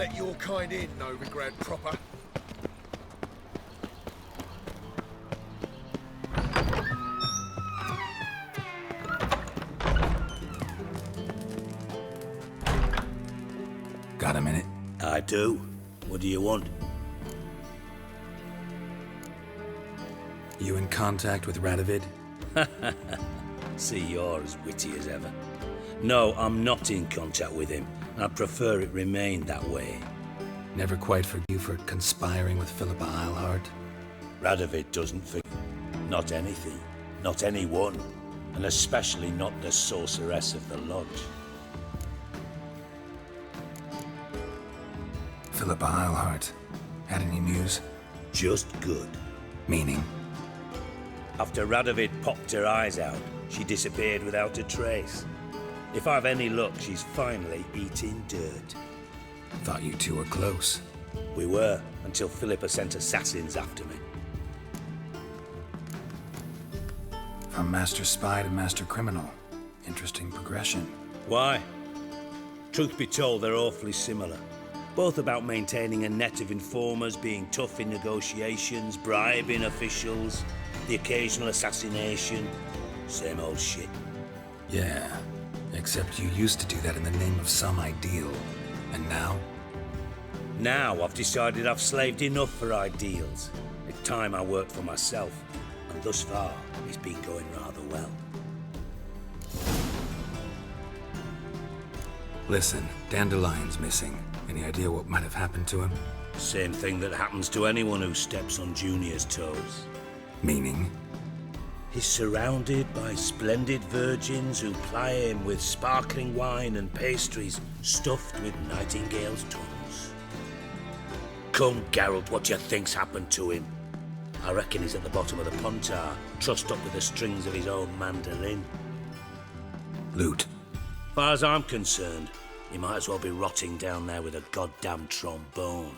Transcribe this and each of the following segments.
let your kind in, Novigrad proper. Got a minute? I do. What do you want? You in contact with Radovid? See, you're as witty as ever. No, I'm not in contact with him. I'd prefer it remained that way. Never quite forgive you for conspiring with Philippa Eilhart? Radovid doesn't forgive. Not anything. Not anyone. And especially not the sorceress of the Lodge. Philippa Eilhart. Had any news? Just good. Meaning? After Radovid popped her eyes out, she disappeared without a trace. If I've any luck, she's finally eating dirt. Thought you two were close. We were, until Philippa sent assassins after me. From master spy to master criminal. Interesting progression. Why? Truth be told, they're awfully similar. Both about maintaining a net of informers, being tough in negotiations, bribing officials, the occasional assassination. Same old shit. Yeah, except you used to do that in the name of some ideal. And now? Now I've decided I've slaved enough for ideals. It's time I worked for myself. And thus far, it's been going rather well. Listen, Dandelion's missing. Any idea what might have happened to him? Same thing that happens to anyone who steps on Junior's toes. Meaning? He's surrounded by splendid virgins who ply him with sparkling wine and pastries stuffed with nightingales' tongues. Come, Geralt, what do you think's happened to him? I reckon he's at the bottom of the Pontar, trussed up with the strings of his own mandolin. Loot. Far as I'm concerned, he might as well be rotting down there with a goddamn trombone.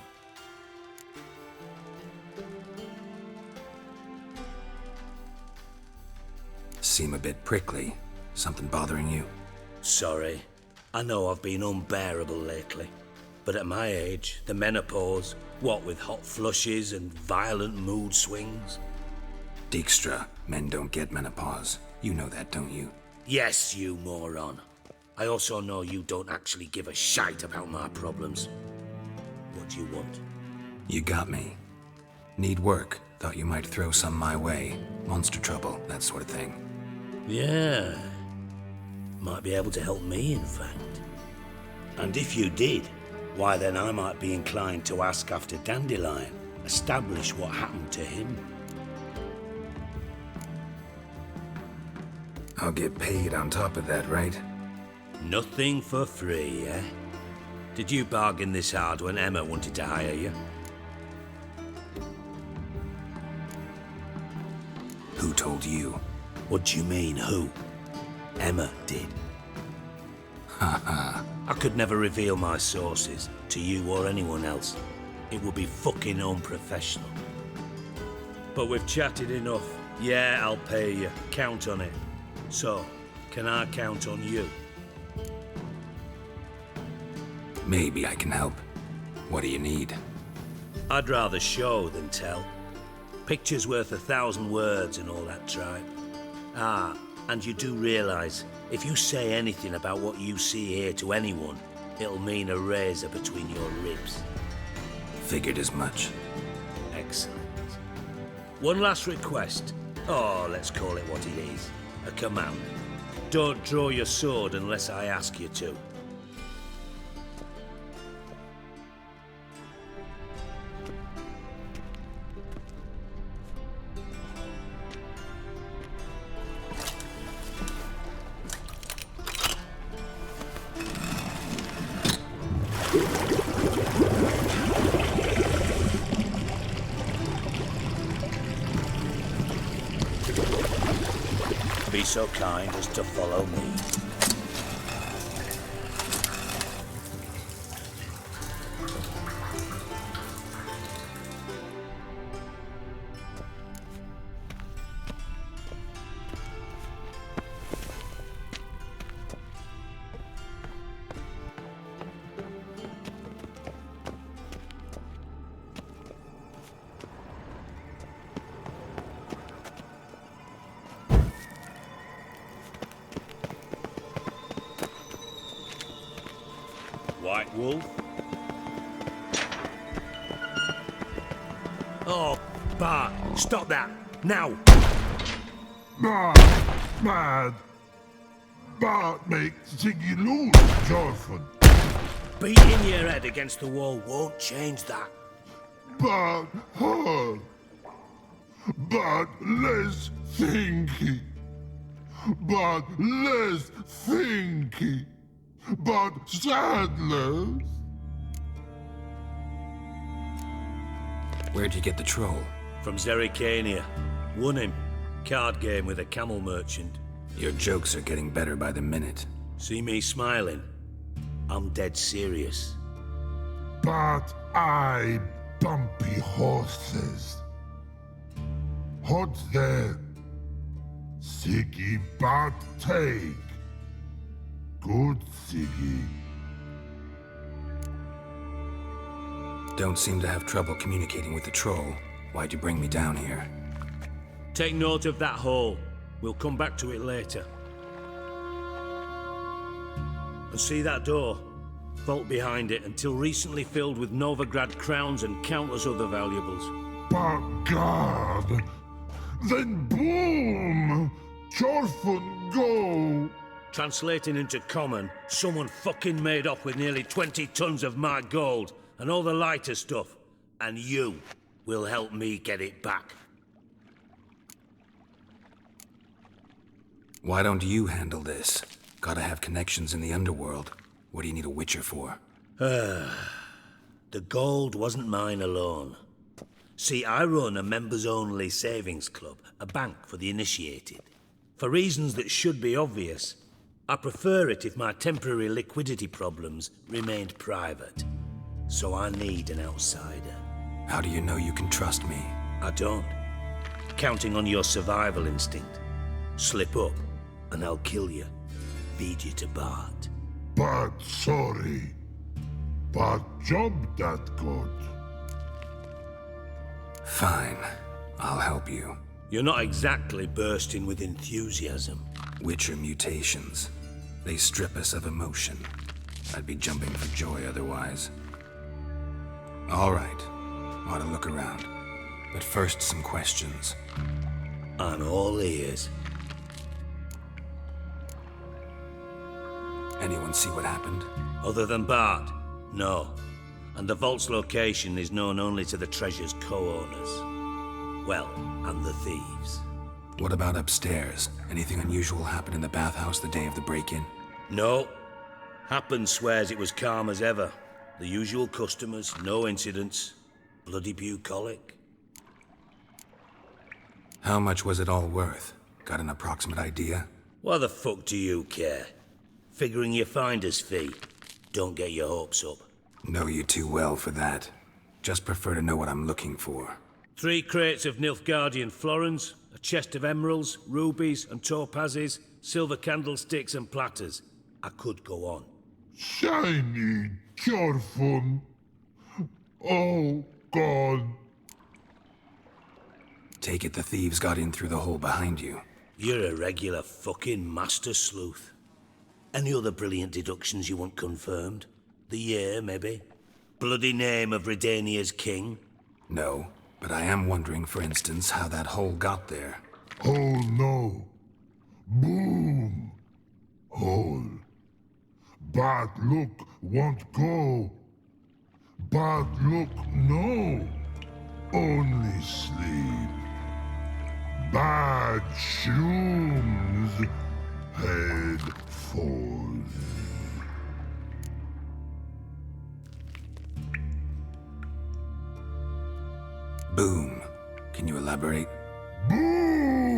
Seem a bit prickly. Something bothering you? Sorry. I know I've been unbearable lately. But at my age, the menopause, what with hot flushes and violent mood swings? Dijkstra, men don't get menopause. You know that, don't you? Yes, you moron. I also know you don't actually give a shite about my problems. What do you want? You got me. Need work. Thought you might throw some my way. Monster trouble, that sort of thing. Yeah. Might be able to help me, in fact. And if you did, why then I might be inclined to ask after Dandelion, establish what happened to him. I'll get paid on top of that, right? Nothing for free, eh? Did you bargain this hard when Emma wanted to hire you? Who told you? What do you mean, who? Emma did. Haha. I could never reveal my sources to you or anyone else. It would be fucking unprofessional. But we've chatted enough. Yeah, I'll pay you. Count on it. So, can I count on you? Maybe I can help. What do you need? I'd rather show than tell. Picture's worth 1,000 words and all that tripe. Ah, and you do realize, if you say anything about what you see here to anyone, it'll mean a razor between your ribs. Figured as much. Excellent. One last request. Oh, let's call it what it is. A command. Don't draw your sword unless I ask you to. Be so kind as to follow me. wolf. Oh, Bart, stop that, now! Mad. Bart make Ziggy lose, Jorfun. Beating your head against the wall won't change that. Bart hard. Bart less thinky. Bart less thinky. Bart sadless. Where'd you get the troll? From Zerrikania. Won him. Card game with a camel merchant. Your jokes are getting better by the minute. See me smiling? I'm dead serious. But I bumpy horses. Hot there. Siggy but take. Good Siggy. Don't seem to have trouble communicating with the troll. Why'd you bring me down here? Take note of that hole. We'll come back to it later. And see that door? Vault behind it, until recently filled with Novigrad crowns and countless other valuables. But God! Then boom! Jorfun go! Translating into common, someone fucking made off with nearly 20 tons of my gold, and all the lighter stuff. And you will help me get it back. Why don't you handle this? Gotta have connections in the underworld. What do you need a witcher for? The gold wasn't mine alone. See, I run a members-only savings club, a bank for the initiated. For reasons that should be obvious, I prefer it if my temporary liquidity problems remained private. So I need an outsider. How do you know you can trust me? I don't. Counting on your survival instinct. Slip up, and I'll kill you. Feed you to Bart. But sorry. But job that good. Fine. I'll help you. You're not exactly bursting with enthusiasm. Witcher mutations. They strip us of emotion. I'd be jumping for joy otherwise. All right. Ought to look around. But first, some questions. I'm all ears. Anyone see what happened? Other than Bart? No. And the vault's location is known only to the treasure's co-owners. Well, and the thieves. What about upstairs? Anything unusual happen in the bathhouse the day of the break-in? No. Happen swears it was calm as ever. The usual customers, no incidents. Bloody bucolic. How much was it all worth? Got an approximate idea? Why the fuck do you care? Figuring your finder's fee. Don't get your hopes up. Know you too well for that. Just prefer to know what I'm looking for. 3 crates of Nilfgaardian florins, a chest of emeralds, rubies and topazes, silver candlesticks and platters. I could go on. Shiny Jorfun. Oh, God. Take it the thieves got in through the hole behind you. You're a regular fucking master sleuth. Any other brilliant deductions you want confirmed? The year, maybe? Bloody name of Redania's king? No, but I am wondering, for instance, how that hole got there. Oh, no. Boom. Hole. But look, won't go. But look, no. Only sleep. Bad shoes. Head falls. Boom. Can you elaborate? Boom!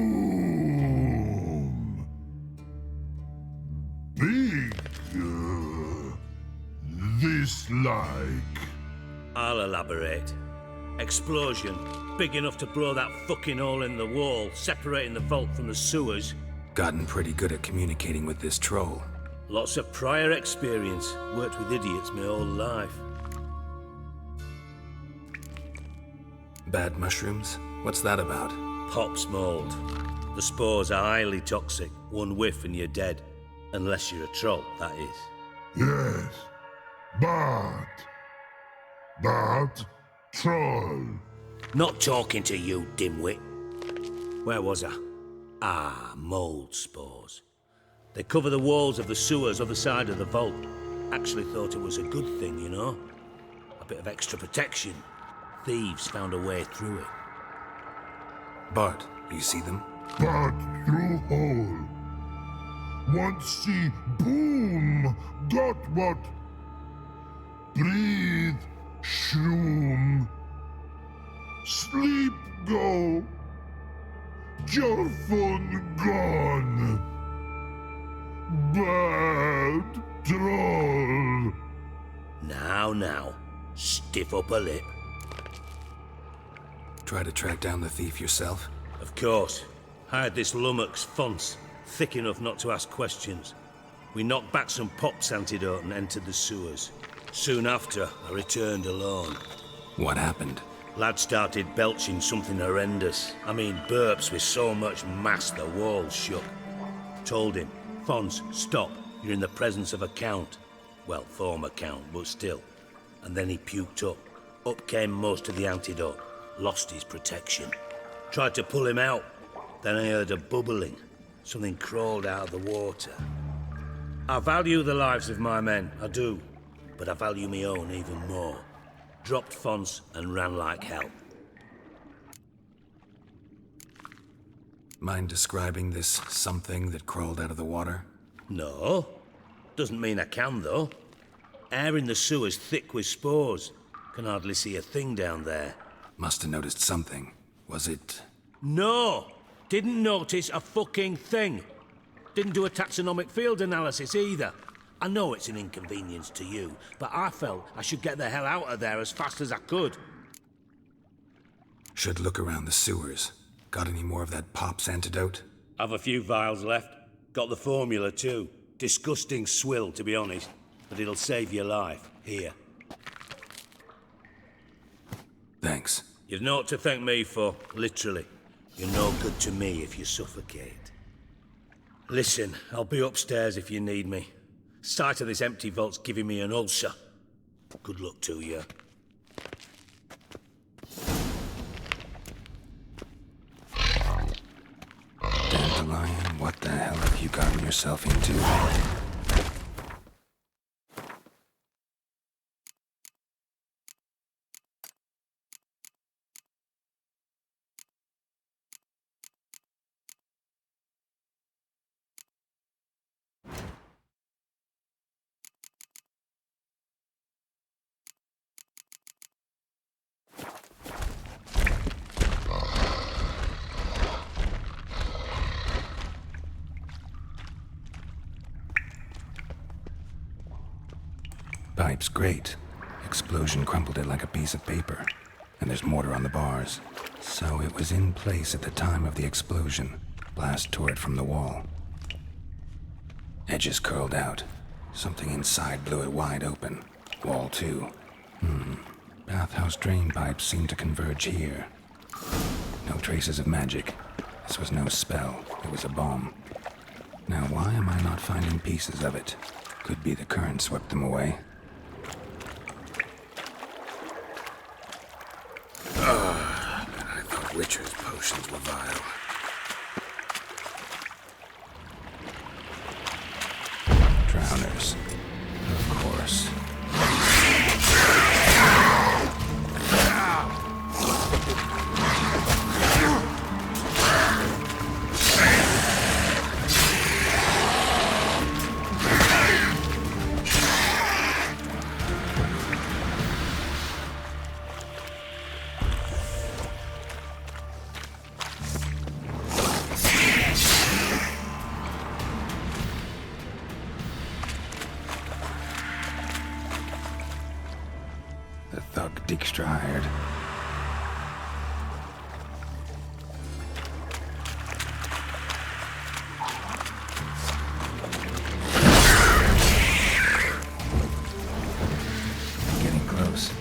Big. This like. I'll elaborate. Explosion, big enough to blow that fucking hole in the wall, separating the vault from the sewers. Gotten pretty good at communicating with this troll. Lots of prior experience. Worked with idiots my whole life. Bad mushrooms? What's that about? Pops mold. The spores are highly toxic. One whiff and you're dead. Unless you're a troll, that is. Yes. That troll. Not talking to you, dimwit. Where was I? Ah, mold spores. They cover the walls of the sewers other side of the vault. Actually thought it was a good thing, you know? A bit of extra protection. Thieves found a way through it. Bart, you see them? But through hole. Once see boom got what? Breathe, shroom. Sleep go. Your fun gone. Bad troll. Now, stiff upper lip. Try to track down the thief yourself? Of course. Hired this lummox Fonce, thick enough not to ask questions. We knocked back some pops antidote and entered the sewers. Soon after, I returned alone. What happened? Lad started belching something horrendous. I mean, burps with so much mass the walls shook. Told him, Fonce, stop. You're in the presence of a count. Well, former count, but still. And then he puked up. Up came most of the antidote. Lost his protection. Tried to pull him out. Then I heard a bubbling. Something crawled out of the water. I value the lives of my men, I do. But I value my own even more. Dropped Fonce and ran like hell. Mind describing this something that crawled out of the water? No. Doesn't mean I can, though. Air in the sewer's thick with spores. Can hardly see a thing down there. Must have noticed something. Was it... No! Didn't notice a fucking thing. Didn't do a taxonomic field analysis either. I know it's an inconvenience to you, but I felt I should get the hell out of there as fast as I could. Should look around the sewers. Got any more of that Pop's antidote? Have a few vials left. Got the formula too. Disgusting swill, to be honest. But it'll save your life. Here. Thanks. You've naught to thank me for, literally. You're no good to me if you suffocate. Listen, I'll be upstairs if you need me. Sight of this empty vault's giving me an ulcer. Good luck to you. Dandelion, what the hell have you gotten yourself into? Pipe's great. Explosion crumpled it like a piece of paper. And there's mortar on the bars. So it was in place at the time of the explosion. Blast tore it from the wall. Edges curled out. Something inside blew it wide open. Wall too. Bathhouse drain pipes seem to converge here. No traces of magic. This was no spell. It was a bomb. Now why am I not finding pieces of it? Could be the current swept them away. I thought Witcher's potions were vile. Drowners. Of course. The thug Dijkstra hired. Getting close.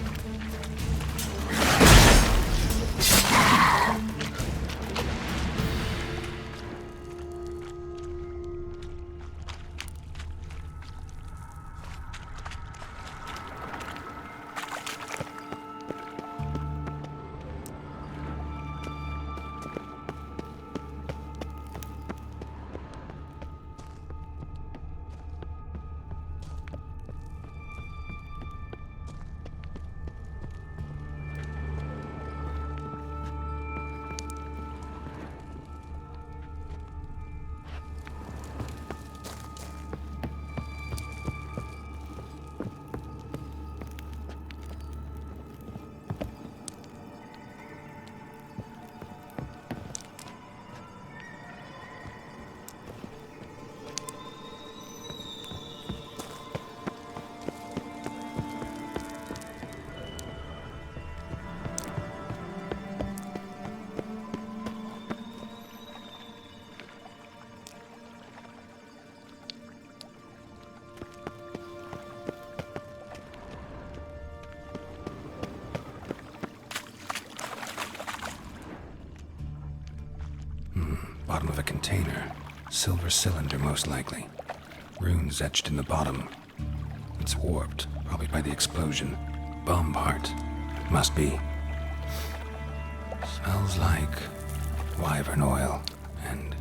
container. Silver cylinder, most likely. Runes etched in the bottom. It's warped, probably by the explosion. Bomb part. Must be. Smells like wyvern oil and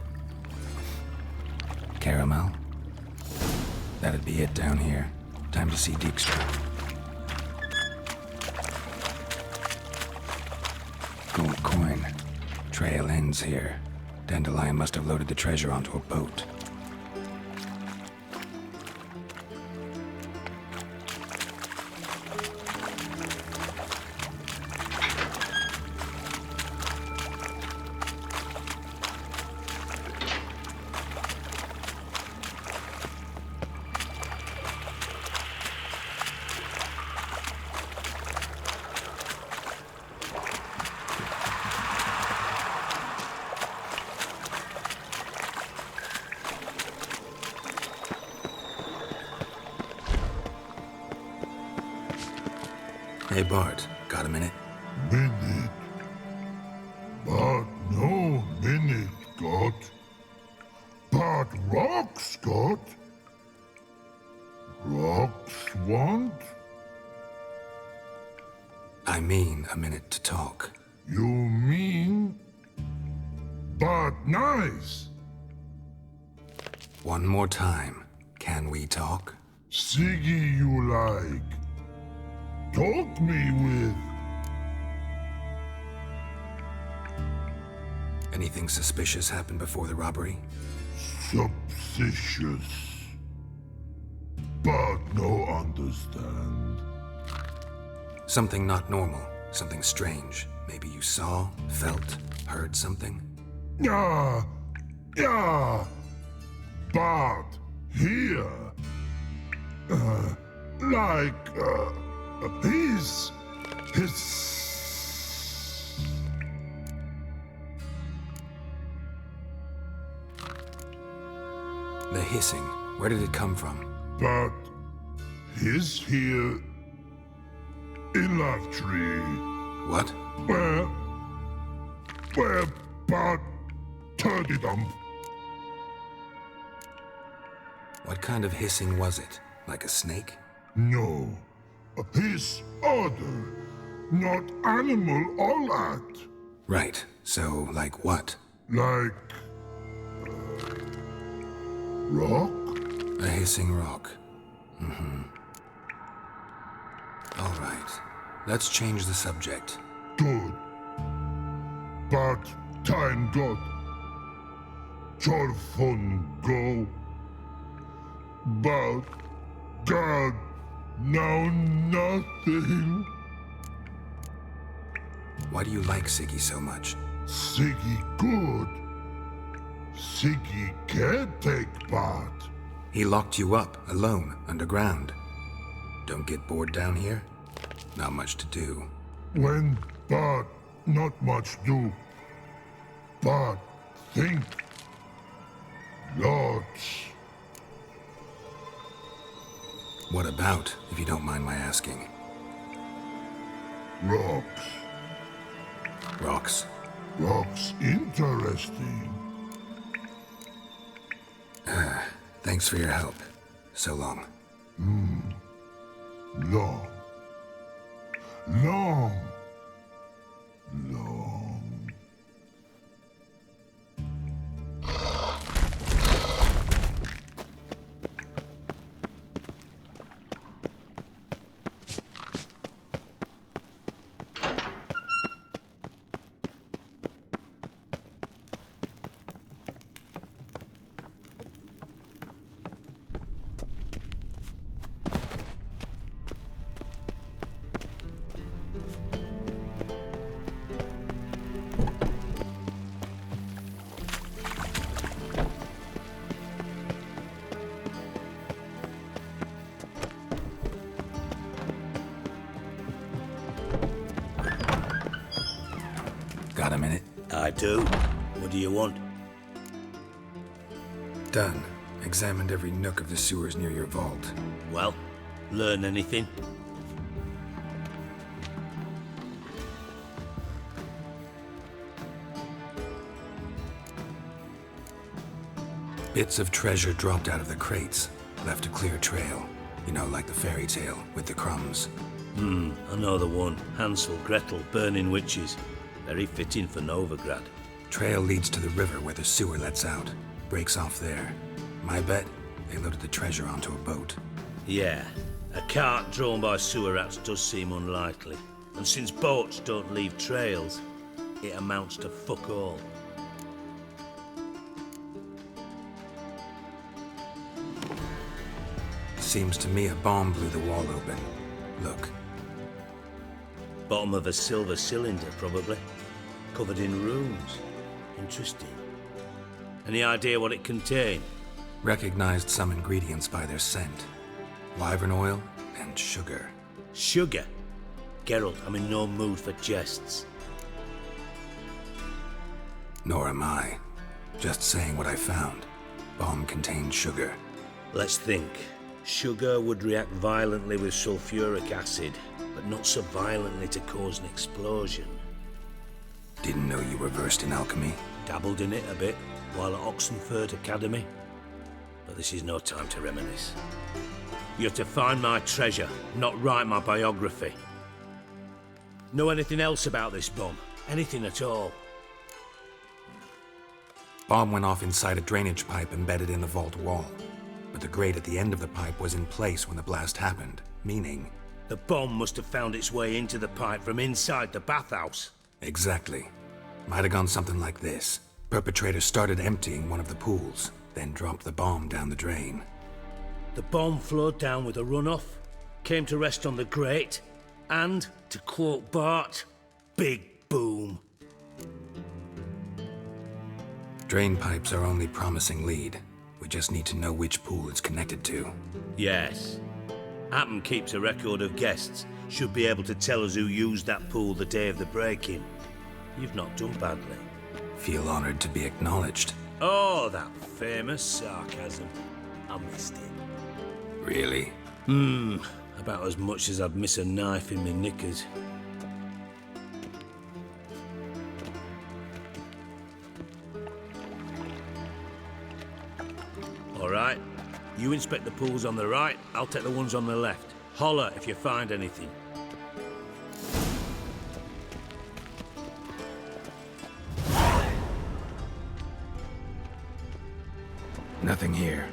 caramel. That'd be it down here. Time to see Dijkstra. Gold coin. Trail ends here. Dandelion must have loaded the treasure onto a boat. Hey Bart, got a minute? Minute. But no minute got. But rocks got. Rocks want? I mean a minute to talk. You mean? But nice. One more time. Can we talk? Siggy you like. Talk me with. Anything suspicious happened before the robbery? Suspicious. But no understand. Something not normal. Something strange. Maybe you saw, felt, heard something? Yeah. Yeah. But here. His. The hissing. Where did it come from? But his here in Love Tree. What? Where, but turdy dump. What kind of hissing was it? Like a snake? No. His other. Not animal all that. Right. So, like what? Like. Rock? A hissing rock. All right. Let's change the subject. Good. But time got. Chorfun go. But God, now nothing. Why do you like Siggy so much? Siggy good. Siggy can't take part. He locked you up, alone, underground. Don't get bored down here? Not much to do. When, but not much do. But think. Lots. What about, if you don't mind my asking? Rocks. Rocks? Rocks interesting. Thanks for your help. So long. Long. Long. Long. Got a minute? I do. What do you want? Done. Examined every nook of the sewers near your vault. Well, learn anything? Bits of treasure dropped out of the crates, left a clear trail. You know, like the fairy tale, with the crumbs. I know the one. Hansel, Gretel, burning witches. Very fitting for Novigrad. Trail leads to the river where the sewer lets out. Breaks off there. My bet, they loaded the treasure onto a boat. Yeah, a cart drawn by sewer rats does seem unlikely. And since boats don't leave trails, it amounts to fuck all. Seems to me a bomb blew the wall open. Look. Bottom of a silver cylinder, probably. Covered in runes. Interesting. Any idea what it contained? Recognized some ingredients by their scent. Wyvern oil and sugar. Sugar? Geralt, I'm in no mood for jests. Nor am I. Just saying what I found. Bomb contained sugar. Let's think. Sugar would react violently with sulfuric acid, but not so violently to cause an explosion. Didn't know you were versed in alchemy. Dabbled in it a bit while at Oxenford Academy. But this is no time to reminisce. You're to find my treasure, not write my biography. Know anything else about this bomb? Anything at all? Bomb went off inside a drainage pipe embedded in the vault wall. But the grate at the end of the pipe was in place when the blast happened, meaning... The bomb must have found its way into the pipe from inside the bathhouse. Exactly. Might have gone something like this. Perpetrator started emptying one of the pools, then dropped the bomb down the drain. The bomb flowed down with a runoff, came to rest on the grate, and, to quote Bart, big boom. Drain pipes are only promising lead. We just need to know which pool it's connected to. Yes. Appen keeps a record of guests. Should be able to tell us who used that pool the day of the break-in. You've not done badly. Feel honored to be acknowledged. Oh, that famous sarcasm. I missed it. Really? About as much as I'd miss a knife in my knickers. All right. You inspect the pools on the right, I'll take the ones on the left. Holler if you find anything. Nothing here.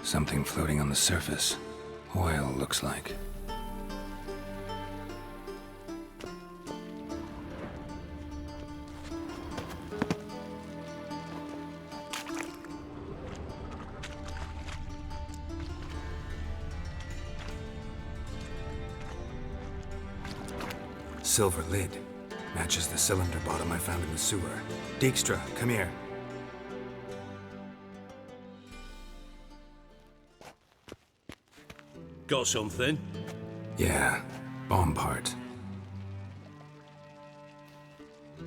Something floating on the surface. Oil, looks like. Silver lid. Matches the cylinder bottom I found in the sewer. Dijkstra, come here. Got something? Yeah, bomb part.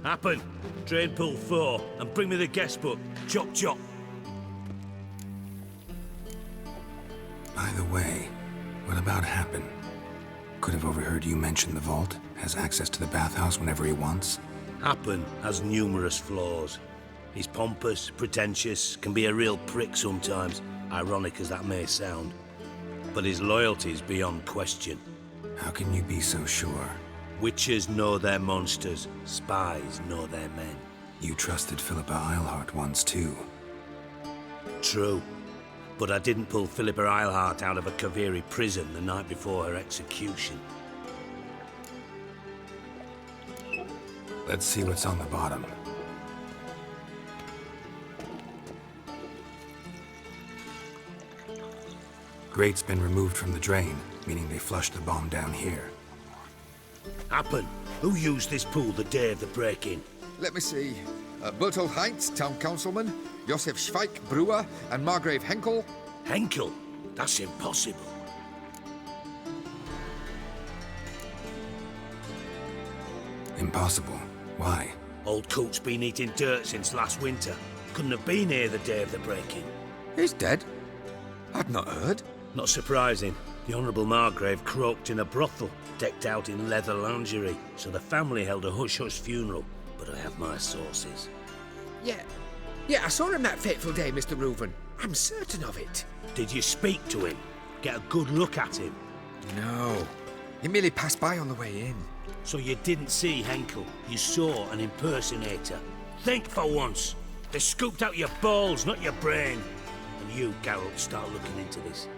Happen. Drain pool 4, and bring me the guest book. Chop chop. By the way, what about Happen? Could have overheard you mention the vault. Has access to the bathhouse whenever he wants. Happen has numerous flaws. He's pompous, pretentious, can be a real prick sometimes, ironic as that may sound. But his loyalty's beyond question. How can you be so sure? Witches know their monsters, spies know their men. You trusted Philippa Eilhart once too. True. But I didn't pull Philippa Eilhart out of a Kaviri prison the night before her execution. Let's see what's on the bottom. Grate's been removed from the drain, meaning they flushed the bomb down here. Happen. Who used this pool the day of the break-in? Let me see. Bertolt Heinz, town councilman, Josef Schweik, brewer, and Margrave Henkel. Henkel? That's impossible. Impossible. Why? Old Coot's been eating dirt since last winter. Couldn't have been here the day of the break-in. He's dead. I'd not heard. Not surprising. The Honourable Margrave croaked in a brothel, decked out in leather lingerie, so the family held a hush-hush funeral, but I have my sources. Yeah, I saw him that fateful day, Mr. Reuven. I'm certain of it. Did you speak to him? Get a good look at him? No. He merely passed by on the way in. So you didn't see Henkel, you saw an impersonator. Think for once. They scooped out your balls, not your brain. And you, Geralt, start looking into this.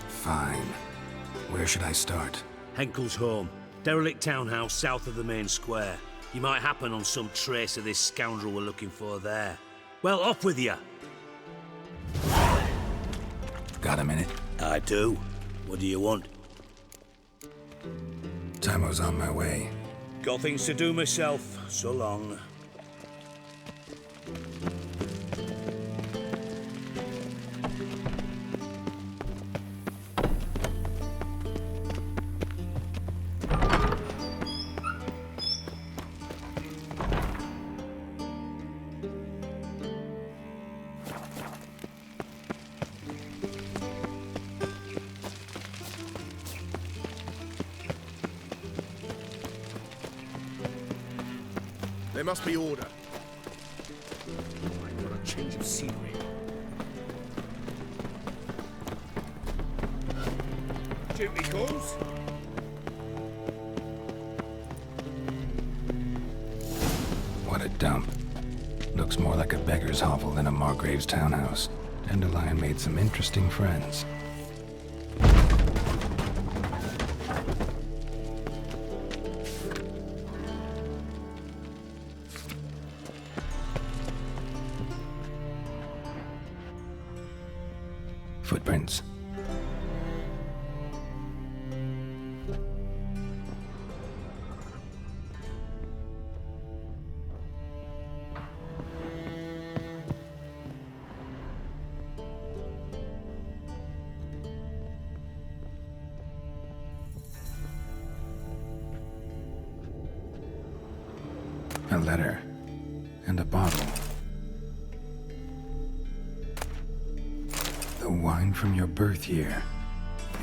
Fine. Where should I start? Henkel's home. Derelict townhouse south of the main square. You might happen on some trace of this scoundrel we're looking for there. Well, off with you. Got a minute? I do. What do you want? Time's on my way. Got things to do myself. So long. There must be order. I've got a change of scenery. Duty calls. What a dump. Looks more like a beggar's hovel than a Margrave's townhouse. Dandelion made some interesting friends. Footprints. A letter. And a bottle. The wine from your birth year.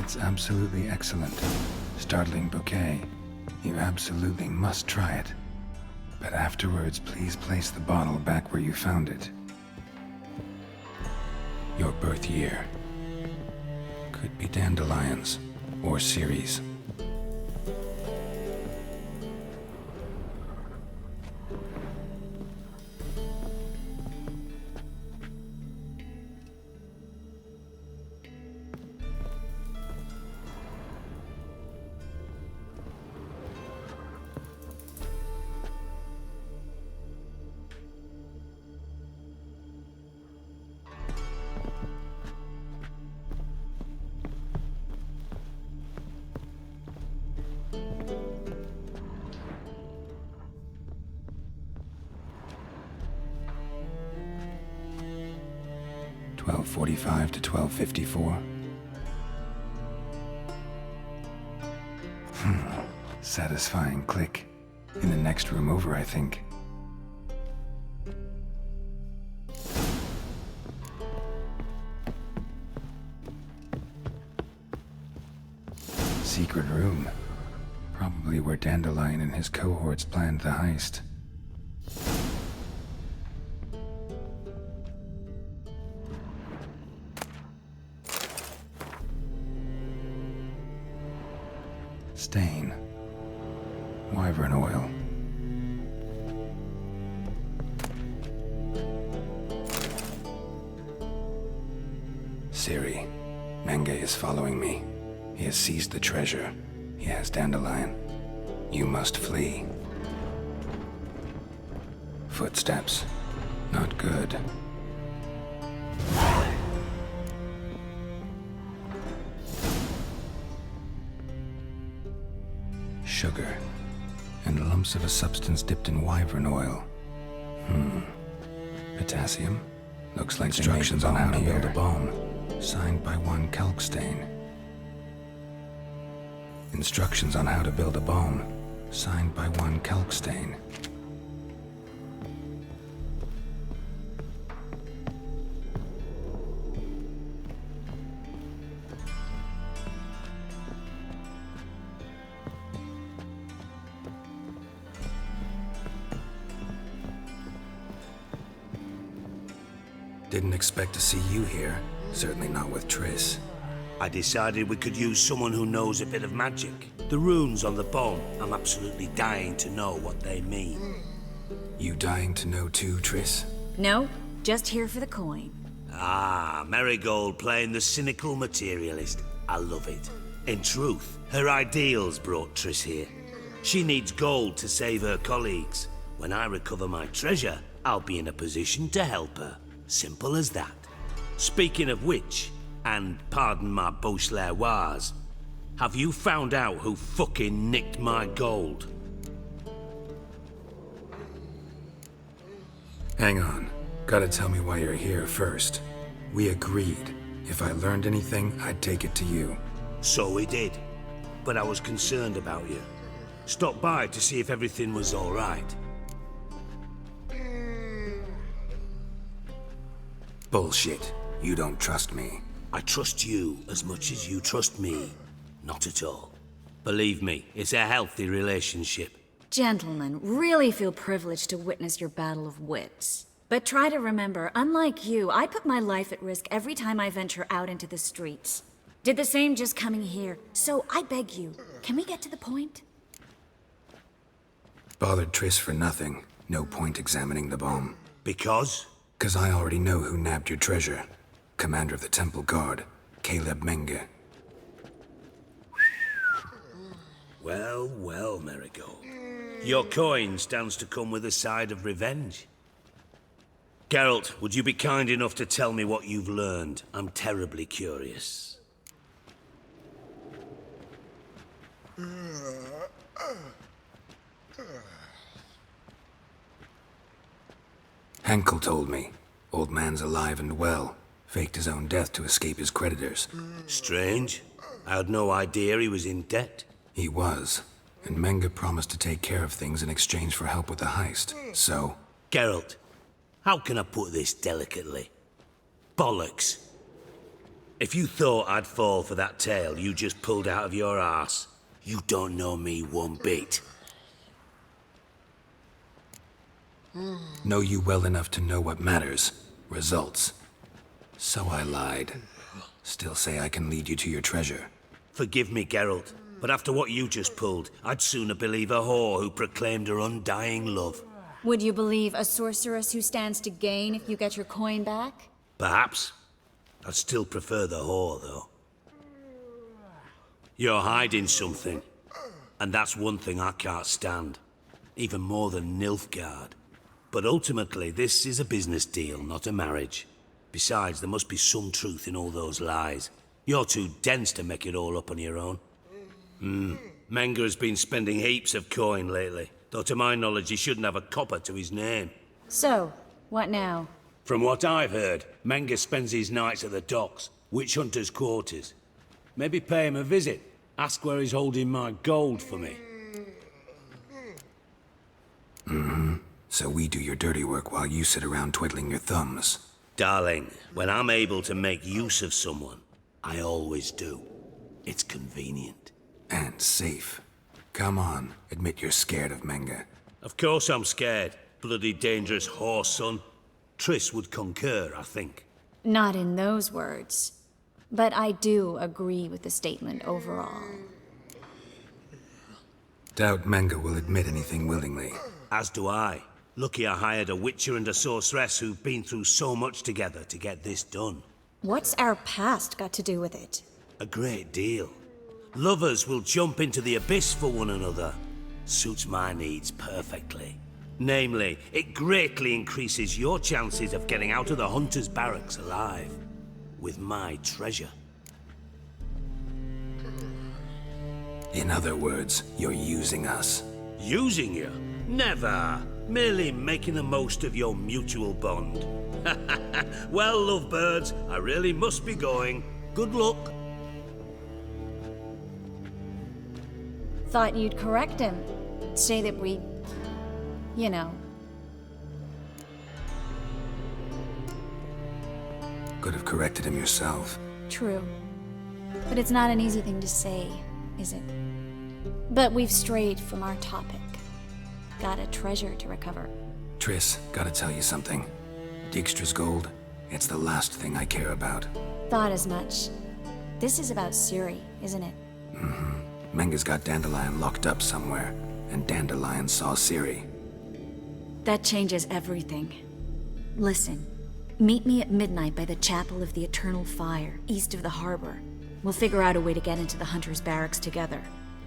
It's absolutely excellent. Startling bouquet. You absolutely must try it. But afterwards, please place the bottle back where you found it. Your birth year. Could be dandelions or Ceres. .45 to 12:54. Satisfying click. In the next room over, I think. Secret room. Probably where Dandelion and his cohorts planned the heist. Stain. Wyvern oil. Ciri. Menge is following me. He has seized the treasure. He has Dandelion. You must flee. Footsteps. Not good. Sugar. And lumps of a substance dipped in wyvern oil. Potassium. Looks like instructions on how to build a bomb. Signed by one Kalkstein. Instructions on how to build a bomb. Signed by one Kalkstein. Didn't expect to see you here. Certainly not with Triss. I decided we could use someone who knows a bit of magic. The runes on the bomb, I'm absolutely dying to know what they mean. You dying to know too, Triss? No, just here for the coin. Ah, Marigold playing the cynical materialist. I love it. In truth, her ideals brought Triss here. She needs gold to save her colleagues. When I recover my treasure, I'll be in a position to help her. Simple as that. Speaking of which, and pardon my Beauclervois, have you found out who fucking nicked my gold? Hang on. Gotta tell me why you're here first. We agreed. If I learned anything, I'd take it to you. So we did. But I was concerned about you. Stopped by to see if everything was all right. Bullshit. You don't trust me. I trust you as much as you trust me. Not at all. Believe me, it's a healthy relationship. Gentlemen, really feel privileged to witness your battle of wits. But try to remember, unlike you, I put my life at risk every time I venture out into the streets. Did the same just coming here. So I beg you, can we get to the point? Bothered Triss for nothing. No point examining the bomb. Because? 'Cause I already know who nabbed your treasure. Commander of the Temple Guard, Caleb Menge. Well, well, Marigold. Your coin stands to come with a side of revenge. Geralt, would you be kind enough to tell me what you've learned? I'm terribly curious. Henkel told me. Old man's alive and well. Faked his own death to escape his creditors. Strange. I had no idea he was in debt. He was. And Menge promised to take care of things in exchange for help with the heist. So... Geralt, how can I put this delicately? Bollocks. If you thought I'd fall for that tale you just pulled out of your arse, you don't know me one bit. Know you well enough to know what matters. Results. So I lied. Still say I can lead you to your treasure. Forgive me, Geralt, but after what you just pulled, I'd sooner believe a whore who proclaimed her undying love. Would you believe a sorceress who stands to gain if you get your coin back? Perhaps. I'd still prefer the whore, though. You're hiding something, and that's one thing I can't stand. Even more than Nilfgaard. But ultimately, this is a business deal, not a marriage. Besides, there must be some truth in all those lies. You're too dense to make it all up on your own. Menge has been spending heaps of coin lately, though to my knowledge he shouldn't have a copper to his name. So, what now? From what I've heard, Menge spends his nights at the docks, witch hunters' quarters. Maybe pay him a visit. Ask where he's holding my gold for me. So we do your dirty work while you sit around twiddling your thumbs. Darling, when I'm able to make use of someone, I always do. It's convenient. And safe. Come on, admit you're scared of Menge. Of course I'm scared. Bloody dangerous horse, son. Triss would concur, I think. Not in those words. But I do agree with the statement overall. Doubt Menge will admit anything willingly. As do I. Lucky I hired a witcher and a sorceress who've been through so much together to get this done. What's our past got to do with it? A great deal. Lovers will jump into the abyss for one another. Suits my needs perfectly. Namely, it greatly increases your chances of getting out of the hunter's barracks alive. With my treasure. In other words, you're using us. Using you? Never. Merely making the most of your mutual bond. Well, lovebirds, I really must be going. Good luck. Thought you'd correct him. Say that we... you know. Could have corrected him yourself. True. But it's not an easy thing to say, is it? But we've strayed from our topic. Got a treasure to recover. Triss, gotta tell you something. Dijkstra's gold, It's the last thing I care about. Thought as much. This is about Ciri, isn't it? Menga's got Dandelion locked up somewhere, and Dandelion saw Ciri. That changes everything. Listen, meet me at midnight by the Chapel of the Eternal Fire, east of the harbor. We'll figure out a way to get into the Hunter's barracks together.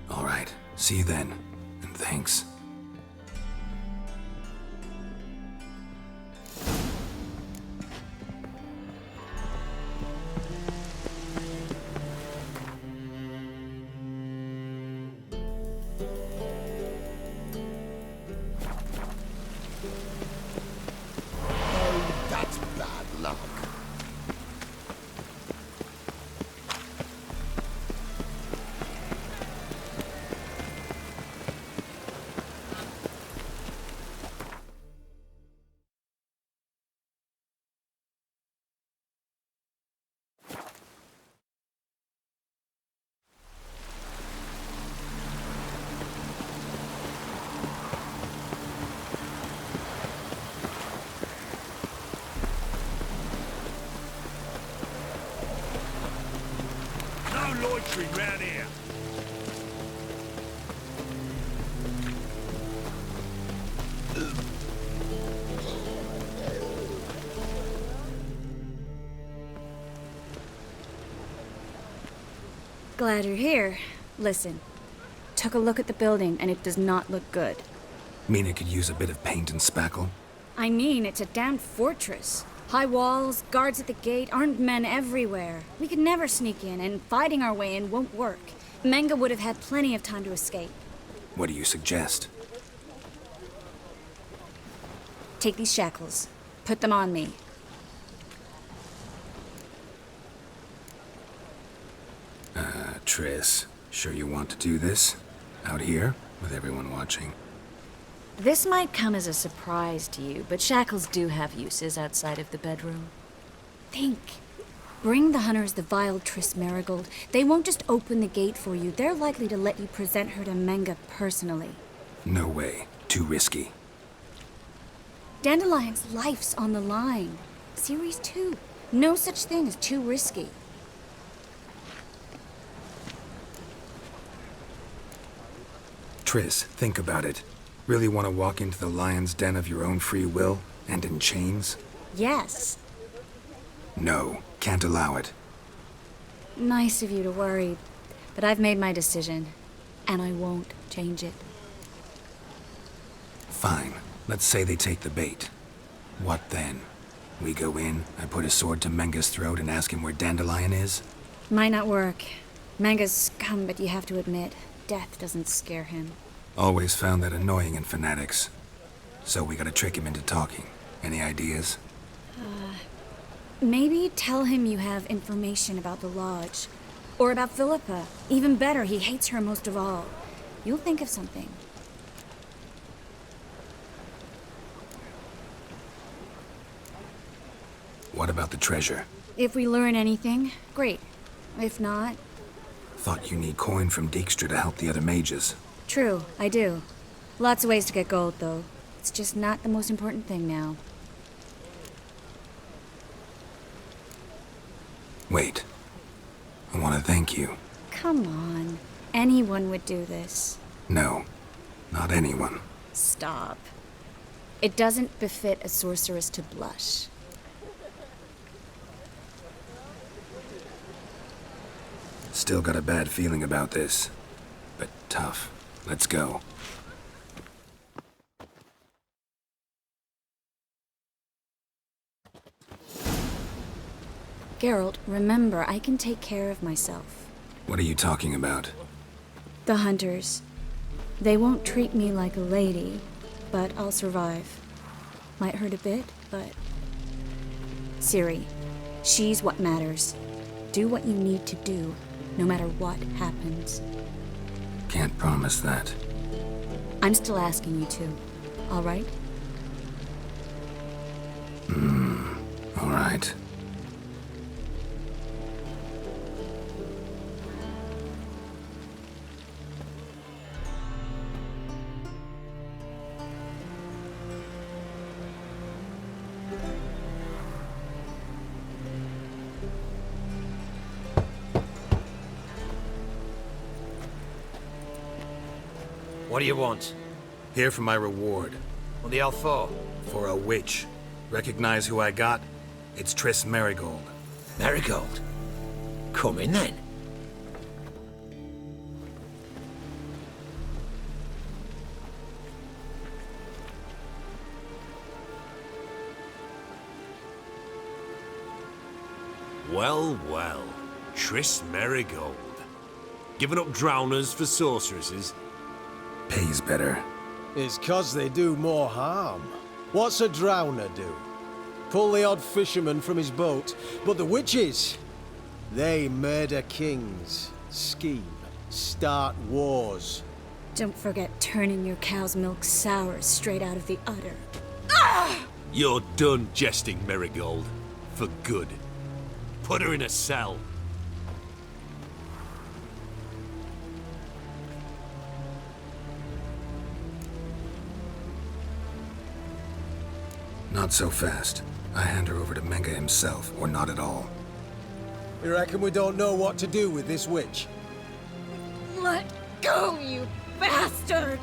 All right, see you then, and thanks. That's bad luck. No loitering round here. Glad you're here. Listen, took a look at the building and it does not look good. Mean it could use a bit of paint and spackle? I mean, it's a damn fortress. High walls, guards at the gate, armed men everywhere. We could never sneak in, and fighting our way in won't work. Menga would have had plenty of time to escape. What do you suggest? Take these shackles. Put them on me. Triss, sure you want to do this? Out here, with everyone watching? This might come as a surprise to you, but shackles do have uses outside of the bedroom. Think. Bring the hunters the vile Triss Marigold. They won't just open the gate for you. They're likely to let you present her to Menga personally. No way. Too risky. Dandelion's life's on the line. Series 2. No such thing as too risky. Triss, think about it. Really want to walk into the lion's den of your own free will, and in chains? Yes. No, can't allow it. Nice of you to worry, but I've made my decision, and I won't change it. Fine. Let's say they take the bait. What then? We go in, I put a sword to Menga's throat and ask him where Dandelion is? Might not work. Menga's scum, but you have to admit, death doesn't scare him. Always found that annoying in fanatics. So we gotta trick him into talking. Any ideas? Maybe tell him you have information about the Lodge. Or about Philippa. Even better, he hates her most of all. You'll think of something. What about the treasure? If we learn anything, great. If not, Thought you need coin from Dijkstra to help the other mages. true, I do. Lots of ways to get gold, though. It's just not the most important thing now. Wait. I want to thank you. Come on. Anyone would do this. No, not anyone. Stop. It doesn't befit a sorceress to blush. Still got a bad feeling about this. But tough. Let's go. Geralt, remember, I can take care of myself. What are you talking about? The hunters. They won't treat me like a lady, but I'll survive. Might hurt a bit, but... Ciri, she's what matters. Do what you need to do, no matter what happens. Can't promise that. I'm still asking you to, all right? All right. What do you want? Here for my reward. What the hell for? For a witch. Recognize who I got? It's Triss Merigold. Marigold? Come in then. Well, well. Triss Merigold. Giving up drowners for sorceresses? Pays better. It's 'cause they do more harm. What's a drowner do? Pull the odd fisherman from his boat. But the witches, they murder kings, scheme, start wars. Don't forget turning your cow's milk sour straight out of the udder. You're done jesting, Merigold. For good. Put her in a cell. Not so fast. I hand her over to Menga himself, or not at all. You reckon we don't know what to do with this witch? Let go, you bastard!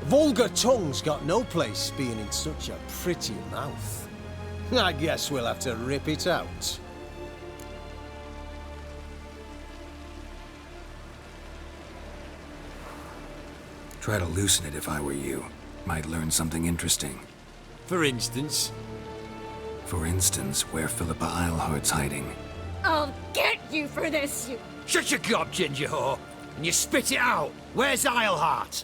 Vulgar tongue's got no place being in such a pretty mouth. I guess we'll have to rip it out. Try to loosen it if I were you. Might learn something interesting. For instance? For instance, where Philippa Eilhart's hiding. I'll get you for this, you... Shut your gob, ginger whore, and you spit it out. Where's Eilhart?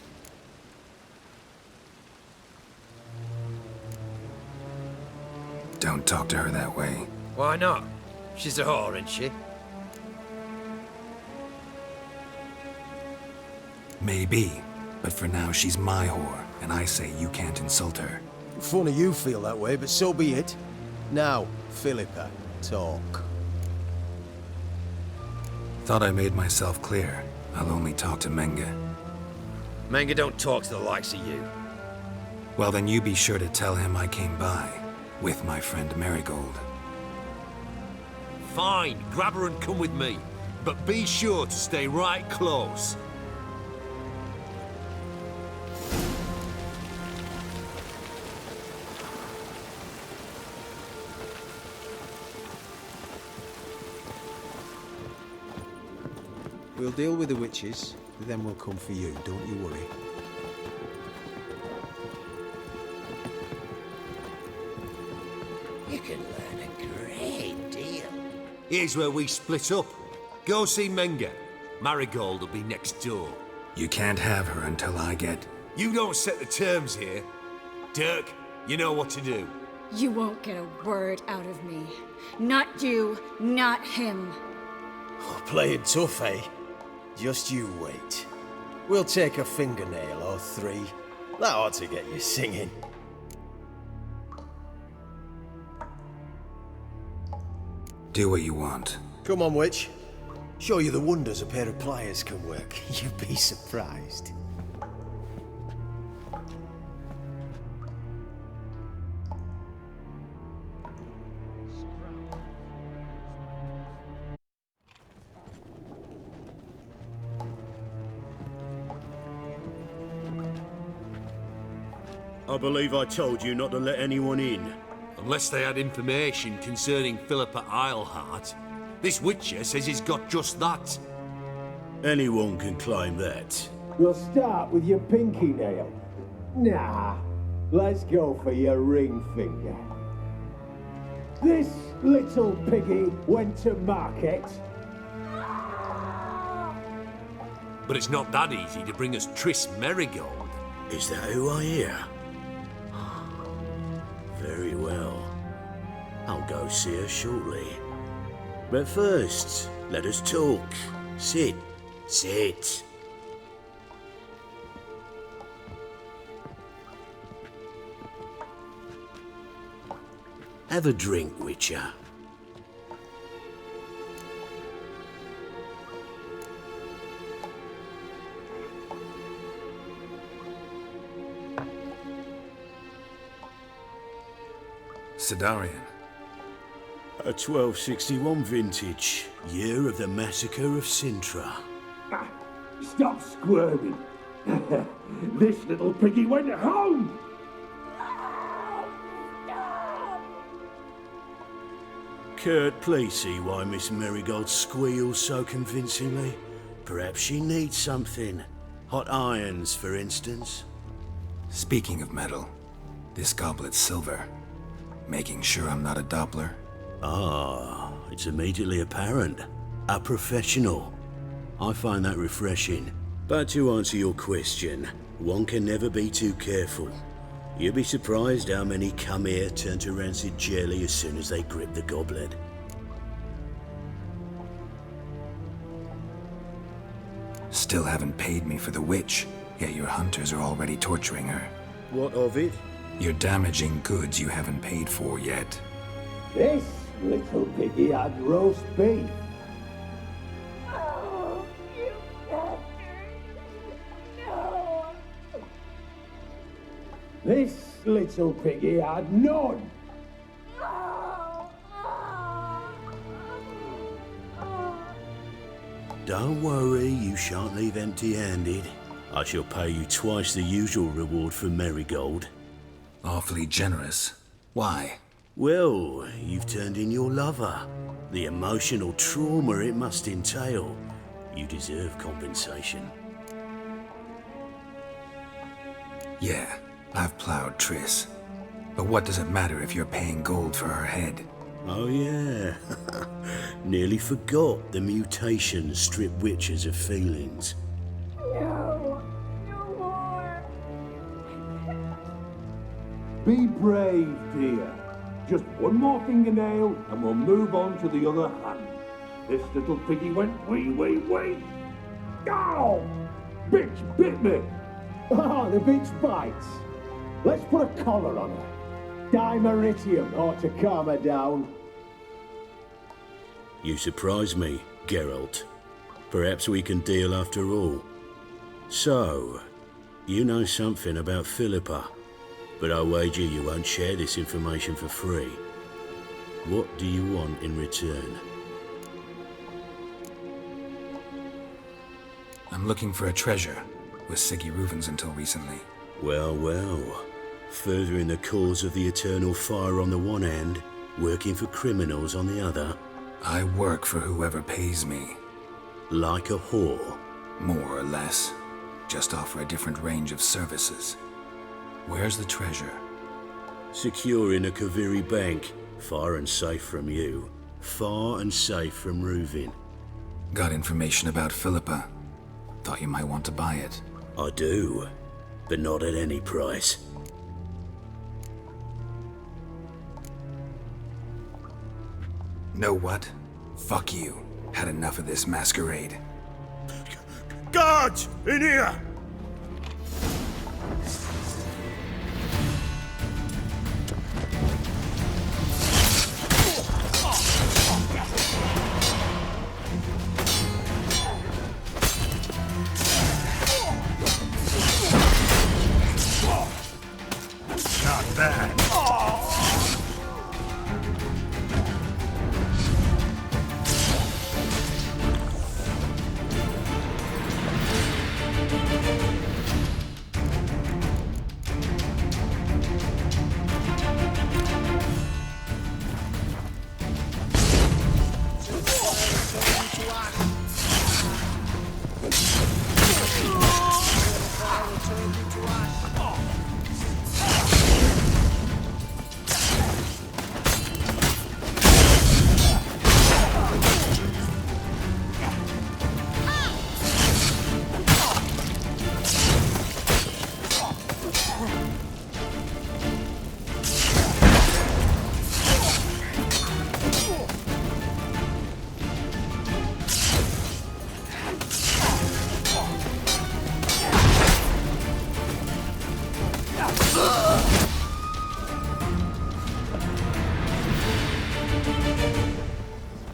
Don't talk to her that way. Why not? She's a whore, isn't she? Maybe, but for now she's my whore, and I say you can't insult her. Funny you feel that way, but so be it. Now, Philippa, talk. Thought I made myself clear. I'll only talk to Menga. Menga don't talk to the likes of you. Well, then you be sure to tell him I came by, with my friend Merigold. Fine, grab her and come with me. But be sure to stay right close. We'll deal with the witches, then we'll come for you, don't you worry. You can learn a great deal. Here's where we split up. Go see Menga. Marigold will be next door. You can't have her until I get... You don't set the terms here. Dirk, you know what to do. You won't get a word out of me. Not you, not him. Oh, playing tough, eh? Just you wait. We'll take a fingernail or three. That ought to get you singing. Do what you want. Come on, witch. Show you the wonders a pair of pliers can work. You'd be surprised. I believe I told you not to let anyone in. Unless they had information concerning Philippa Eilhart. This Witcher says he's got just that. Anyone can claim that. We'll start with your pinky nail. Nah, let's go for your ring finger. This little piggy went to market. But it's not that easy to bring us Triss Merigold. Is that who I hear? Very well. I'll go see her shortly. But first, let us talk. Sit. Sit. Have a drink, Witcher. Sidarian. A 1261 vintage, year of the massacre of Sintra. Stop squirming. This little piggy went home! Kurt, please see why Miss Marigold squeals so convincingly. Perhaps she needs something. Hot irons, for instance. Speaking of metal, this goblet's silver. Making sure I'm not a Doppler? Ah, it's immediately apparent. A professional. I find that refreshing. But to answer your question, one can never be too careful. You'll be surprised how many come here turn to rancid jelly as soon as they grip the goblet. Still haven't paid me for the witch, yet your hunters are already torturing her. What of it? You're damaging goods you haven't paid for yet. This little piggy had roast beef. This little piggy had none. Don't worry, you shan't leave empty-handed. I shall pay you twice the usual reward for Marigold. Awfully generous. Why? Well, you've turned in your lover. The emotional trauma it must entail. You deserve compensation. Yeah, I've plowed Triss. But what does it matter if you're paying gold for her head? Oh yeah. Nearly forgot the mutations strip witches of feelings. No more. Be brave, dear. Just one more fingernail and we'll move on to the other hand. This little piggy went wee. Ow! Bitch bit me! Ah, the bitch bites. Let's put a collar on her. Dimeritium ought to calm her down. You surprise me, Geralt. Perhaps we can deal after all. So, you know something about Philippa, but I wager you won't share this information for free. What do you want in return? I'm looking for a treasure. Was Siggy Reuven's until recently. Well, well. Furthering the cause of the eternal fire on the one hand, working for criminals on the other. I work for whoever pays me. Like a whore? More or less. Just offer a different range of services. Where's the treasure? Secure in a Kaviri bank. Far and safe from you. Far and safe from Reuven. Got information about Philippa. Thought you might want to buy it. I do, but not at any price. Know what? Fuck you. Had enough of this masquerade. Guards! In here! Not bad.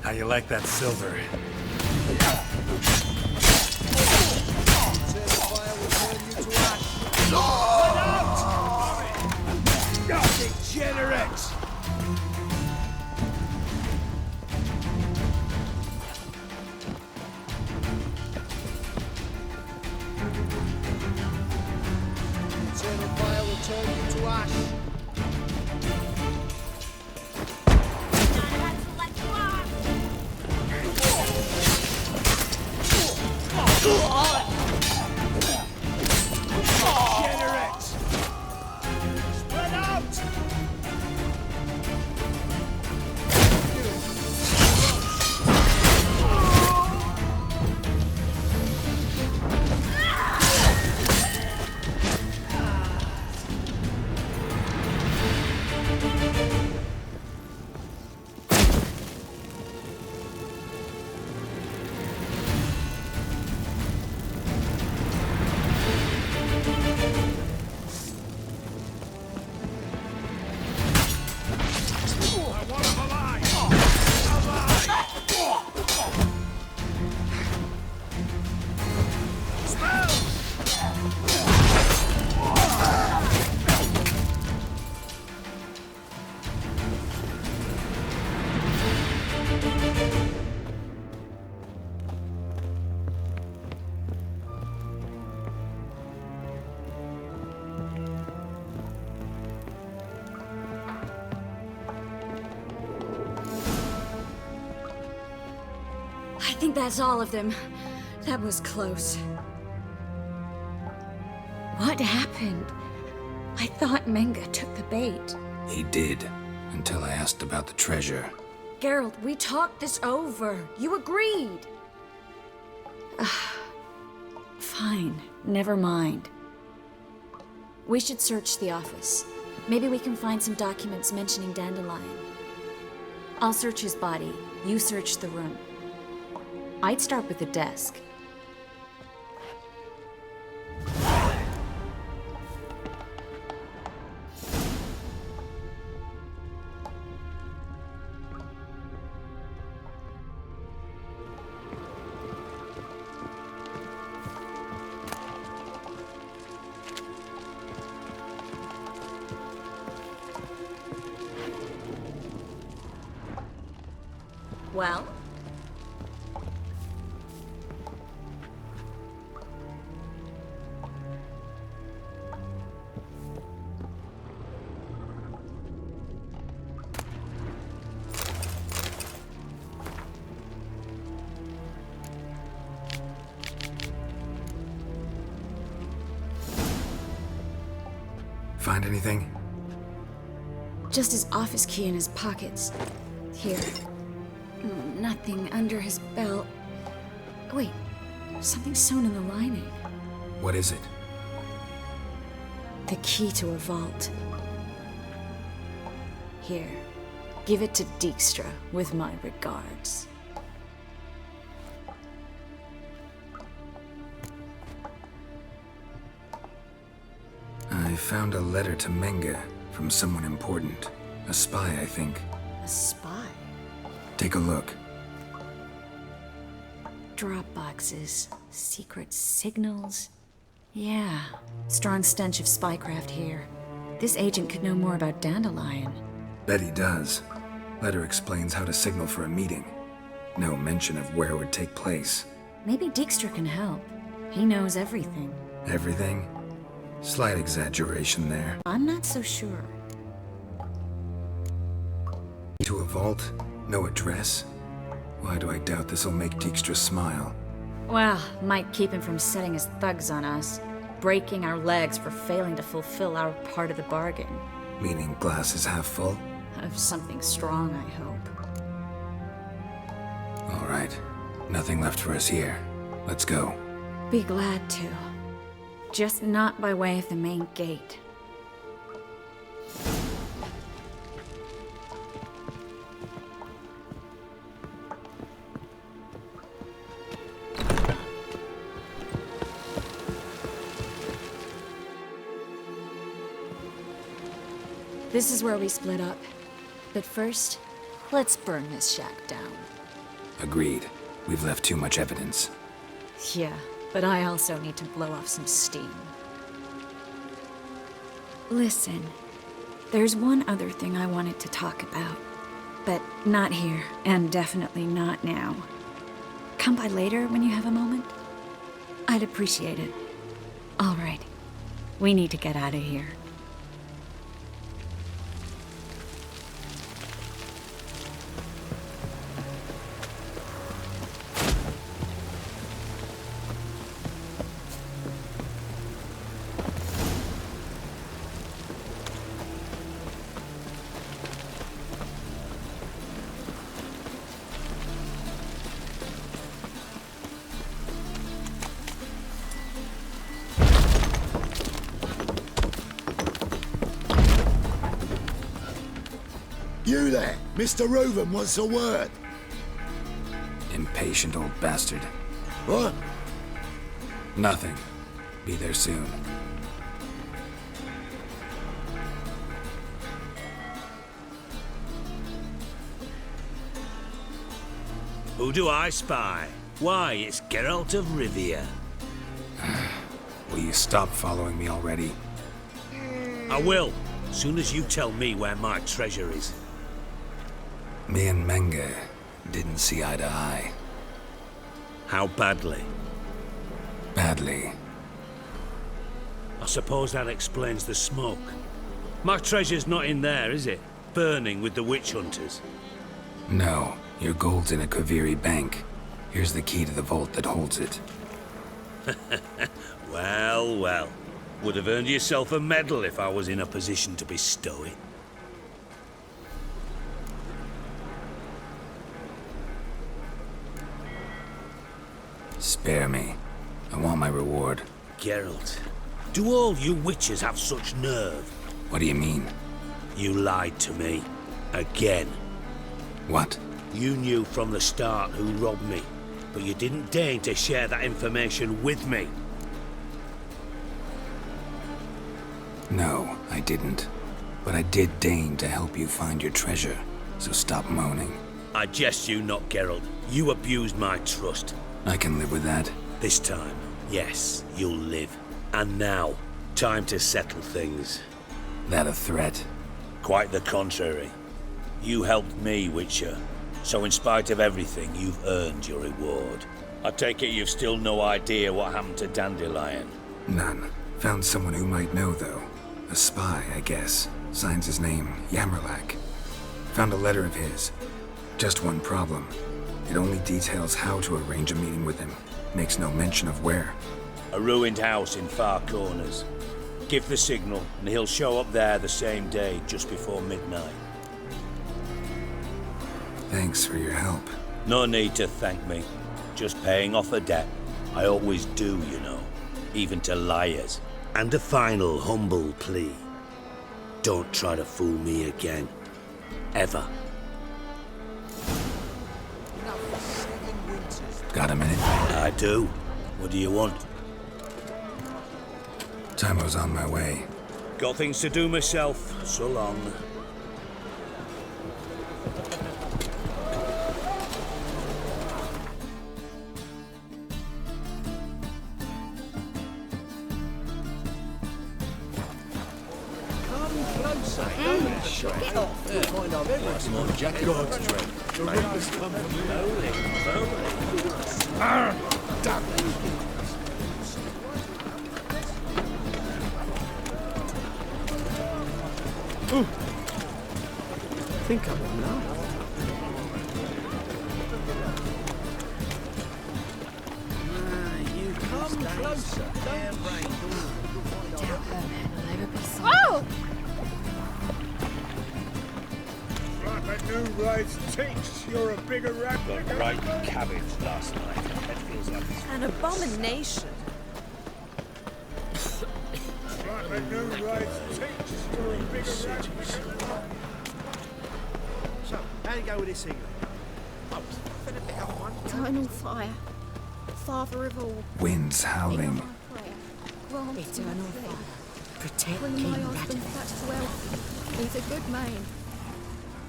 How you like that silver? Degenerate! think that's all of them. That was close. What happened? I thought Menga took the bait. He did, until I asked about the treasure. Geralt, we talked this over. You agreed. Fine, never mind. We should search the office. Maybe we can find some documents mentioning Dandelion. I'll search his body. You search the room. I'd start with the desk. Well? Find anything? Just his office key in his pockets. Here. Nothing under his belt. Wait, something sewn in the lining. What is it? The key to a vault. Here, give it to Dijkstra with my regards. I found a letter to Menga from someone important. A spy, I think. A spy? Take a look. Drop boxes, secret signals. Yeah, strong stench of spycraft here. This agent could know more about Dandelion. Bet he does. Letter explains how to signal for a meeting. No mention of where it would take place. Maybe Dijkstra can help. He knows everything. Everything? Slight exaggeration there. I'm not so sure. To a vault? No address? Why do I doubt this'll make Dijkstra smile? Well, might keep him from setting his thugs on us. Breaking our legs for failing to fulfill our part of the bargain. Meaning glass is half full? Of something strong, I hope. All right. Nothing left for us here. Let's go. Be glad to. Just not by way of the main gate. This is where we split up. But first, let's burn this shack down. Agreed. We've left too much evidence. Yeah, but I also need to blow off some steam. Listen, there's one other thing I wanted to talk about. But not here, and definitely not now. Come by later when you have a moment? I'd appreciate it. All right. We need to get out of here. You there, Mr. Reuven wants a word. Impatient old bastard. What? Nothing. Be there soon. Who do I spy? Why, it's Geralt of Rivia. Will you stop following me already? I will, soon as you tell me where my treasure is. Me and Menga didn't see eye to eye. How badly? Badly. I suppose that explains the smoke. My treasure's not in there, is it? Burning with the witch hunters. No, your gold's in a Kaviri bank. Here's the key to the vault that holds it. Well, well. Would have earned yourself a medal if I was in a position to bestow it. Spare me. I want my reward. Geralt, do all you witches have such nerve? What do you mean? You lied to me. Again. What? You knew from the start who robbed me, but you didn't deign to share that information with me. No, I didn't. But I did deign to help you find your treasure, so stop moaning. I jest you not, Geralt. You abused my trust. I can live with that. This time, yes, you'll live. And now, time to settle things. That a threat? Quite the contrary. You helped me, Witcher. So in spite of everything, you've earned your reward. I take it you've still no idea what happened to Dandelion? None. Found someone who might know, though. A spy, I guess. Signs his name, Yamerlak. Found a letter of his. Just one problem. It only details how to arrange a meeting with him. Makes no mention of where. A ruined house in Far Corners. Give the signal, and he'll show up there the same day, just before midnight. Thanks for your help. No need to thank me. Just paying off a debt. I always do, you know. Even to liars. And a final humble plea. Don't try to fool me again. Ever. Got a minute? I do. What do you want? Time on my way. Got things to do myself. So long. Get off! You'll find our very small jacket. God's drink. The rivers come from Damn it! I think I'm on now. You come closer. Tell her, man, I'll never be sorry. Whoa! Right, new rice takes. You're a bigger rat. Got right cabbage last night. That feels like An abomination. Right, new rice takes. You're a bigger rat. So, how do you go with this evening? Eternal fire. Father of all. Wind's howling. Eternal fire. Protect Bring King my husband Radovich. back to health. He's a good man.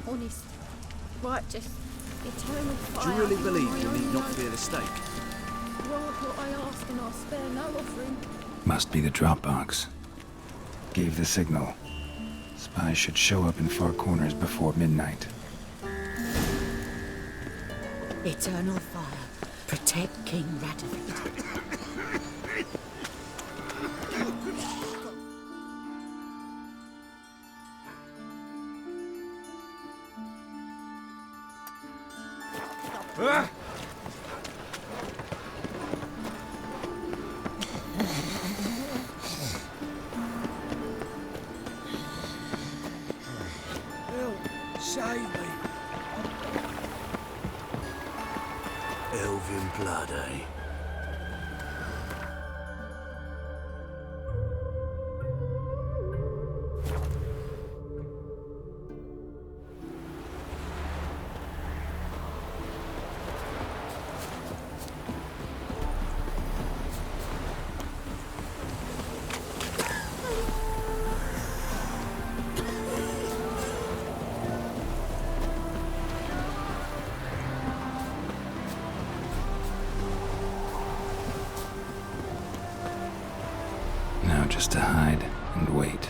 Honest. Righteous. Eternal fire. Do you really believe My you own need not life. fear the stake? Grant what I ask and I'll spare no offering. Must be the drop box. Gave the signal. Spies should show up in Far Corners before midnight. Eternal fire. Protect King Radovich. Save me. Elven blood, eh? Now just to hide and wait.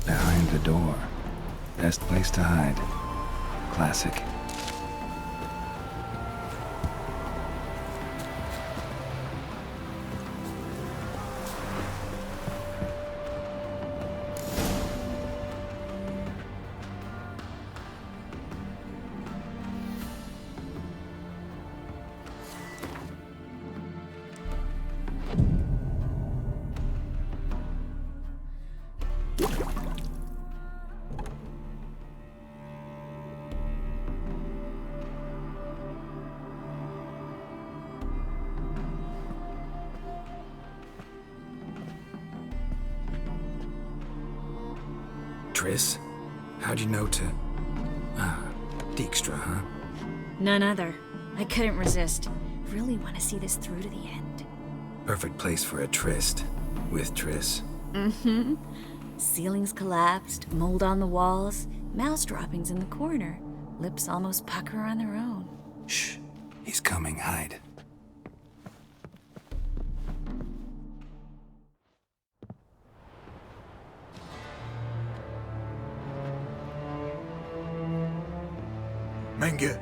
Behind the door. Best place to hide. Classic. Triss? How'd you know to... Ah, Dijkstra, huh? None other. I couldn't resist. Really want to see this through to the end. Perfect place for a tryst. With Triss. Mm-hmm. Ceilings collapsed, mold on the walls, mouse droppings in the corner. Lips almost pucker on their own. Shh. He's coming. Hide. Menge.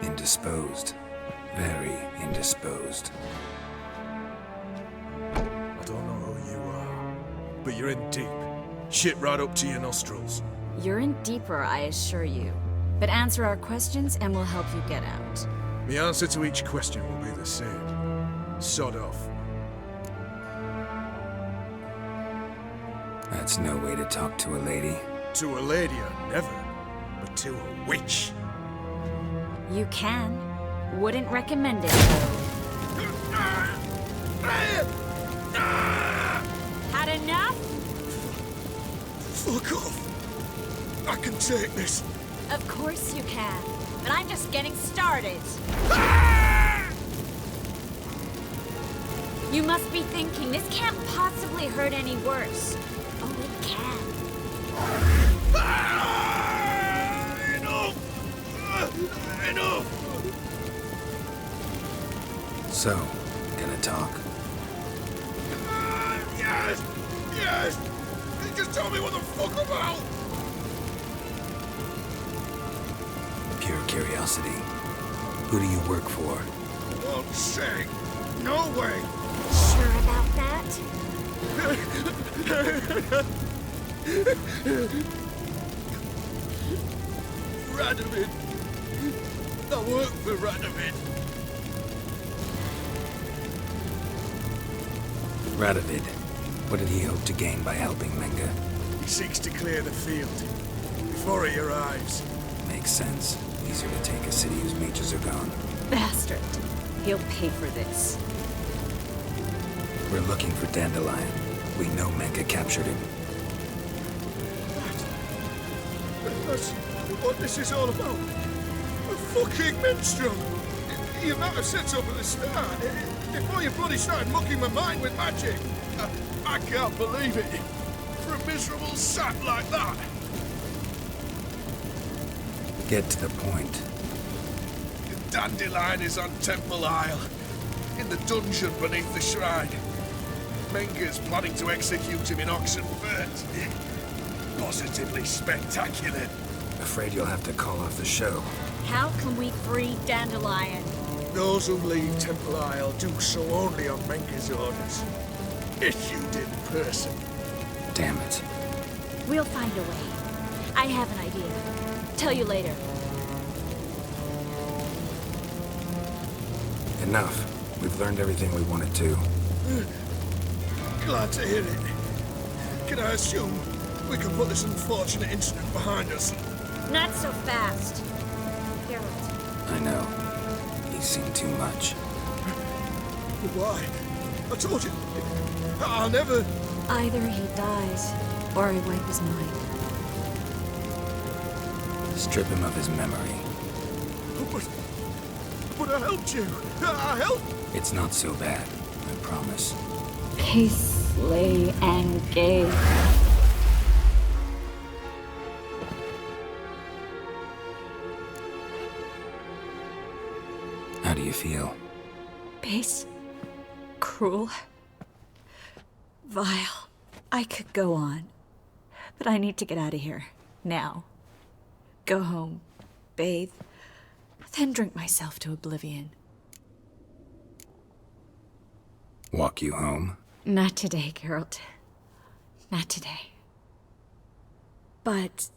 Indisposed. Very indisposed. I don't know who you are, but you're in deep. Shit right up to your nostrils. You're in deeper, I assure you. But answer our questions and we'll help you get out. The answer to each question will be the same. Sod off. That's no way to talk to a lady. To a lady, I never. But to a witch. You can. Wouldn't recommend it, though. Had enough? Fuck off. I can take this. Of course you can. But I'm just getting started. You must be thinking, this can't possibly hurt any worse. Oh, it can. Enough! So, gonna talk? Yes! Yes! Just tell me what the fuck about! Pure curiosity. Who do you work for? I won't say. No way! Sure about that? Radovid. I work for Radovid. Radovid. What did he hope to gain by helping Menge? He seeks to clear the field before he arrives. Makes sense. Easier to take a city whose mages are gone. Bastard. He'll pay for this. We're looking for Dandelion. We know Menge captured him. That's what this is all about. A fucking minstrel. You might have said so at the start. Before you bloody started mucking my mind with magic. I can't believe it. For a miserable sap like that. Get to the point. Dandelion is on Temple Isle. In the dungeon beneath the shrine. Menge's planning to execute him in Oxenfurt. Positively spectacular. Afraid you'll have to call off the show. How can we free Dandelion? Those who leave Temple Isle do so only on Menge's orders. Issued in person. Damn it. We'll find a way. I have an idea. Tell you later. Enough. We've learned everything we wanted to. Glad to hear it. Can I assume we can put this unfortunate incident behind us? Not so fast. Geralt. I know. He's seen too much. Why? I told you. I'll never... Either he dies, or I wipe his mind. Strip him of his memory. But I helped you. I helped... It's not so bad, I promise. Peace, lay, and gay. How do you feel? Base. Cruel. Vile. I could go on. But I need to get out of here. Now. Go home. Bathe. Then drink myself to oblivion. Walk you home? Not today, Geralt. Not today. But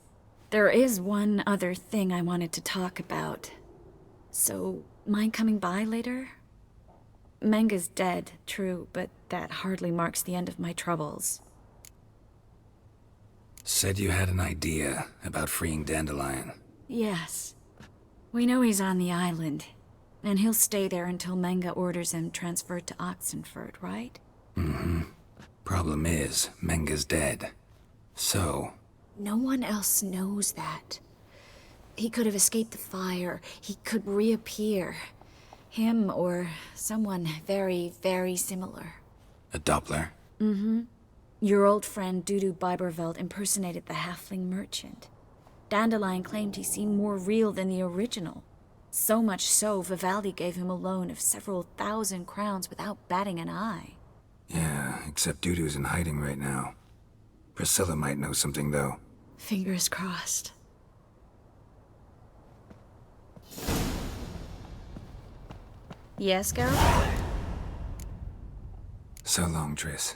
there is one other thing I wanted to talk about. So, mind coming by later? Menge's dead, true, but that hardly marks the end of my troubles. Said you had an idea about freeing Dandelion. Yes. We know he's on the island, and he'll stay there until Menge orders him transferred to Oxenfurt, right? Mm-hmm. Problem is, Menge's dead. So? No one else knows that. He could have escaped the fire. He could reappear. Him or someone very, very similar. A Doppler? Mm-hmm. Your old friend Dudu Biberveld impersonated the halfling merchant. Dandelion claimed he seemed more real than the original. So much so, Vivaldi gave him a loan of several thousand crowns without batting an eye. Yeah, except Dudu's in hiding right now. Priscilla might know something, though. Fingers crossed. Yes, girl? So long, Triss.